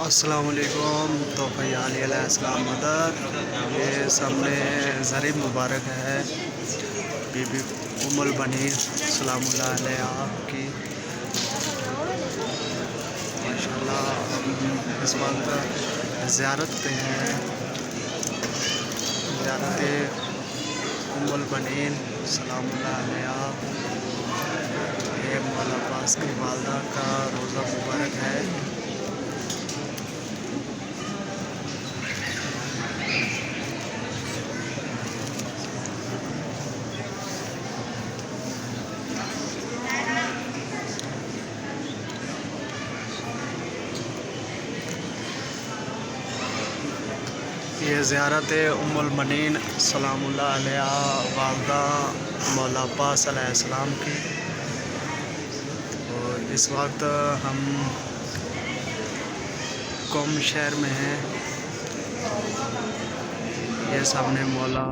अस्सलामुअलैकुम। तो फ़ैयाल अलैहिस्सलाम मदर, ये सामने ज़रीब मुबारक है बीबी उम्मुल बनीन सलामुल्लाह अलैहा की। माशाल्लाह हम इस वक्त ज़ियारत पे हैं, ज़ियारत उम्मुल बनीन सलामुल्लाह अलैहा। ये मौला अब्बास की वालदा का रोज़ा मुबारक है। ये ज़ियारत उम्मुल बनीन सलामुल्लाह अलैहा वालदा मौला अब्बास अलैहिस्सलाम की। और इस वक्त हम कौम शहर में हैं। ये सामने मौला